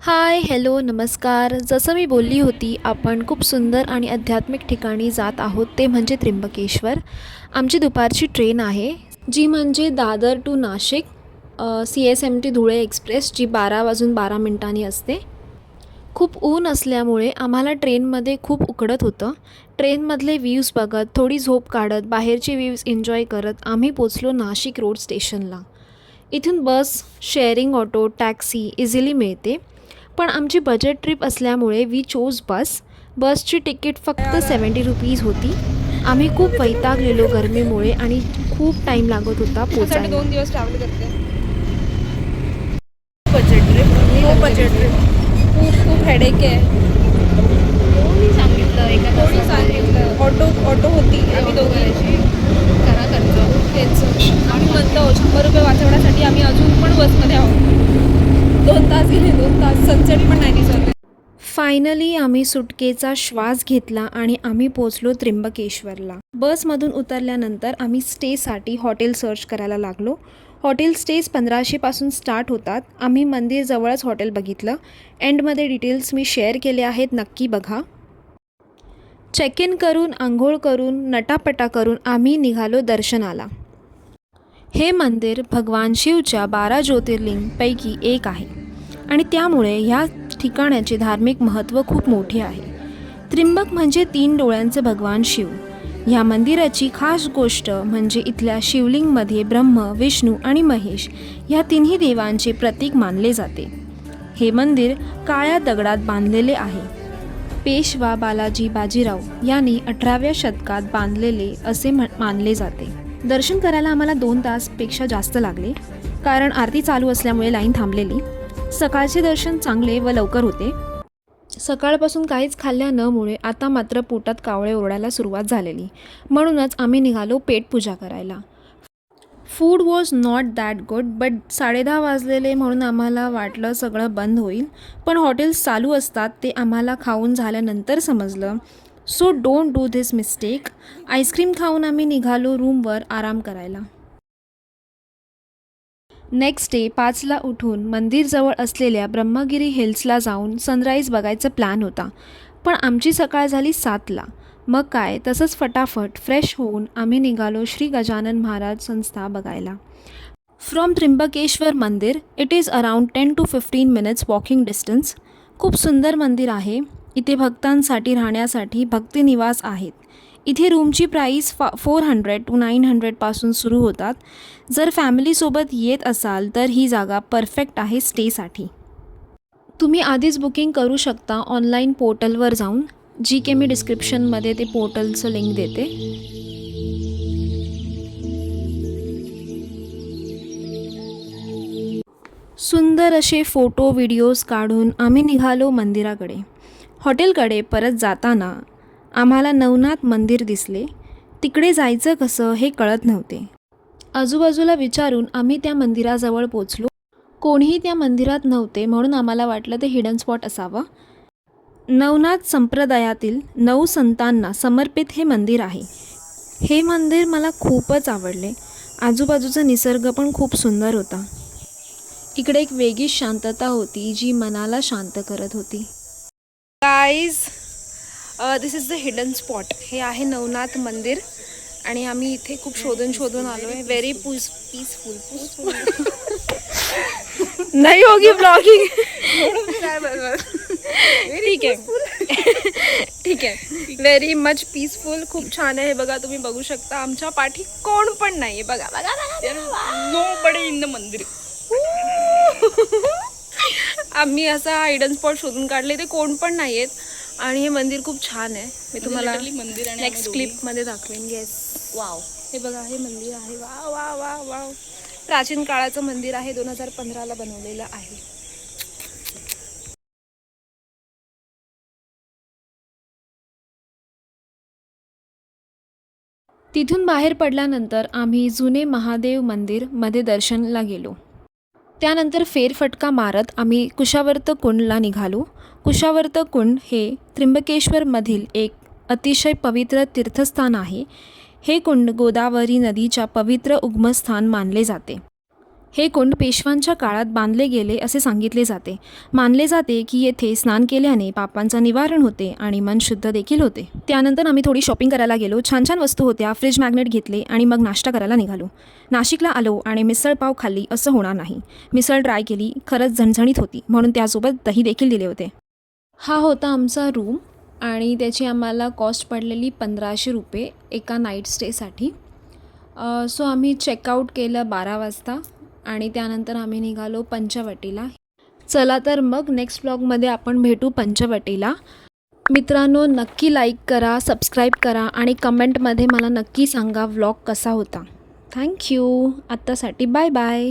हाय, hello, नमस्कार. जसं मी बोलली होती, आपण खूप सुंदर आणि आध्यात्मिक ठिकाणी जात आहोत, ते म्हणजे त्र्यंबकेश्वर. आमची दुपारची ट्रेन आहे, जी म्हणजे Dadar to Nashik CSMT Dhule express, जी 12 वाजून 12 मिनिटांनी असते. खूप ऊन असल्यामुळे आम्हाला ट्रेनमध्ये खूप उकडत होतं. ट्रेनमधले व्ह्यूज बघत, थोडी झोप काढत, बाहेरचे व्ह्यूज एन्जॉय करत आम्ही पोचलो नाशिक रोड स्टेशनला. इथून बस, शेअरिंग ऑटो, टॅक्सी इझिली मिळते. पण आमची बजेट ट्रिप असल्यामुळे वी चोज बस. बसची तिकीट फक्त ₹70 होती. आम्ही खूप वैतागलेलो गरमीमुळे आणि खूप टाईम लागत होता साठी पोचायला. 2 दिवस ट्रॅव्हल करते. बजेट ट्रिप खूप बजेट ट्रिप खूप खूप हेडेक आहे. कोणी सांगितलं एका कोणी तासामध्ये सांगितलं ऑटो होती आम्ही दोघी करा खर्च. तेच आम्ही म्हणतो 100 रुपये वाचवण्यासाठी आम्ही अजून पण बसमध्ये आहोत. 2 तास गेले 2 तास सनसेट पण नाही दिसत. फायनली आम्ही सुटकेचा श्वास घेतला आणि आम्ही पोचलो त्र्यंबकेश्वरला. बसमधून उतरल्यानंतर आम्ही स्टेसाठी हॉटेल सर्च करायला लागलो. हॉटेल स्टेज 1500पासून स्टार्ट होतात. आम्ही मंदिरजवळच हॉटेल बघितलं. एंडमध्ये डिटेल्स मी शेअर केले आहेत, नक्की बघा. चेक इन करून, आंघोळ करून, नटापटा करून आम्ही निघालो दर्शनाला. हे मंदिर भगवान शिवच्या 12 ज्योतिर्लिंगपैकी एक आहे आणि त्यामुळे ह्या ठिकाणाचे धार्मिक महत्त्व खूप मोठे आहे. त्र्यंबक म्हणजे 3 डोळ्यांचे भगवान शिव. ह्या मंदिराची खास गोष्ट म्हणजे इथल्या शिवलिंगमध्ये ब्रह्म, विष्णू आणि महेश ह्या तिन्ही देवांचे प्रतीक मानले जाते. हे मंदिर काळ्या दगडात बांधलेले आहे. पेशवा बालाजी बाजीराव यांनी 18व्या शतकात बांधलेले असे मानले जाते. दर्शन करायला आम्हाला 2 तासपेक्षा जास्त लागले, कारण आरती चालू असल्यामुळे लाईन थांबलेली. सकाळचे दर्शन चांगले व लवकर होते. सकाळपासून काहीच खाल्ल्या नमुळे आता मात्र पोटात कावळे ओरडायला सुरुवात झालेली. म्हणूनच आम्ही निघालो पेटपूजा करायला. Food was not that good, but 10:30 वाजलेले म्हणून आम्हाला वाटलं सगळं बंद होईल. पण हॉटेल्स चालू असतात ते आम्हाला खाऊन झाल्यानंतर समजलं. So don't do this mistake. Ice cream खाऊन आम्ही निघालो रूमवर आराम करायला. नेक्स्ट डे 5ला उठून मंदिरजवळ असलेल्या ब्रह्मगिरी हिल्सला जाऊन सनराईज बघायचा प्लॅन होता. पण आमची सकाळ झाली 7ला. मग काय, तसंच फटाफट फ्रेश होऊन आम्ही निघालो श्री गजानन महाराज संस्था बघायला. फ्रॉम त्र्यंबकेश्वर मंदिर it is around 10 to 15 minutes walking distance. खूप सुंदर मंदिर आहे. इथे भक्तांसाठी राहण्यासाठी भक्तिनिवास आहेत. इथे रूमची प्राईस 400 to 900पासून सुरू होतात. जर फॅमिलीसोबत येत असाल तर ही जागा परफेक्ट आहे स्टेसाठी. तुम्ही आधीच बुकिंग करू शकता ऑनलाईन पोर्टलवर जाऊन. जी के मी डिस्क्रिप्शनमध्ये ते पोर्टलचं लिंक देते. सुंदर असे फोटो व्हिडिओज काढून आम्ही निघालो मंदिराकडे. हॉटेलकडे परत जाताना आम्हाला नवनाथ मंदिर दिसले. तिकडे जायचं कसं हे कळत नव्हते. आजूबाजूला विचारून आम्ही त्या मंदिराजवळ पोचलो. कोणीही त्या मंदिरात नव्हते, म्हणून आम्हाला वाटलं ते हिडन स्पॉट असावं. नवनाथ संप्रदायातील 9 संतांना समर्पित हे मंदिर आहे. हे मंदिर मला खूपच आवडले. आजूबाजूचा निसर्ग पण खूप सुंदर होता. इकडे एक वेगळीच शांतता होती जी मनाला शांत करत होती. Guys this is the hidden spot. हे आहे नवनाथ मंदिर आणि आम्ही इथे खूप शोधून आलो आहे. Very peaceful. नाही होगी ब्लॉगिंग. ठीक आहे ठीक आहे. Very much peaceful. खूप छान आहे. बघा तुम्ही बघू शकता आमच्या पाठी कोण पण नाहीये. बघा नो बडी इन द मंदिर. आम्ही असा हिडन स्पॉट शोधून काढले, ते कोण पण नाहीयेत आणि हे मंदिर खूप छान आहे. मी तुम्हाला नेक्स्ट क्लिप मध्ये दाखवेन. Yes, wow. हे बघा, हे मंदिर आहे. Wow wow wow wow. प्राचीन काळाचं मंदिर आहे. 2015ला बनवलेलं आहे. तिथून बाहेर पडल्यानंतर आम्ही जुने महादेव मंदिर मध्ये दर्शनला गेलो. त्यानंतर फेरफटका मारत आम्ही कुशावर्त कुंडला निघालो. कुशावर्त कुंड हे त्र्यंबकेश्वरमधील एक अतिशय पवित्र तीर्थस्थान आहे. हे कुंड गोदावरी नदीच्या पवित्र उगमस्थान मानले जाते. हे कुंड पेशवांच्या काळात बांधले गेले असे सांगितले जाते. मानले जाते की येथे स्नान केल्याने पापांचं निवारण होते आणि मन शुद्ध देखील होते. त्यानंतर आम्ही थोडी शॉपिंग करायला गेलो. छान छान वस्तू होत्या. फ्रीज मॅग्नेट घेतले आणि मग नाश्ता करायला निघालो. नाशिकला आलो आणि मिसळ पाव खाल्ली असं होणार नाही. मिसळ ट्राय केली. खरंच झणझणीत होती, म्हणून त्यासोबत दही देखील दिले होते. हा होता आमचा रूम आणि त्याची आम्हाला कॉस्ट पडलेली 1500 रुपये एका नाईट स्टेसाठी. सो आम्ही चेकआउट केलं 12 वाजता आणि त्यानंतर आम्ही निघालो पंचवटीला. चला तर मग नेक्स्ट ब्लॉगमध्ये आपण भेटू पंचवटीला. मित्रांनो, नक्की लाईक करा, सबस्क्राईब करा आणि कमेंटमध्ये मला नक्की सांगा व्लॉग कसा होता. थँक्यू. आत्तासाठी बाय बाय.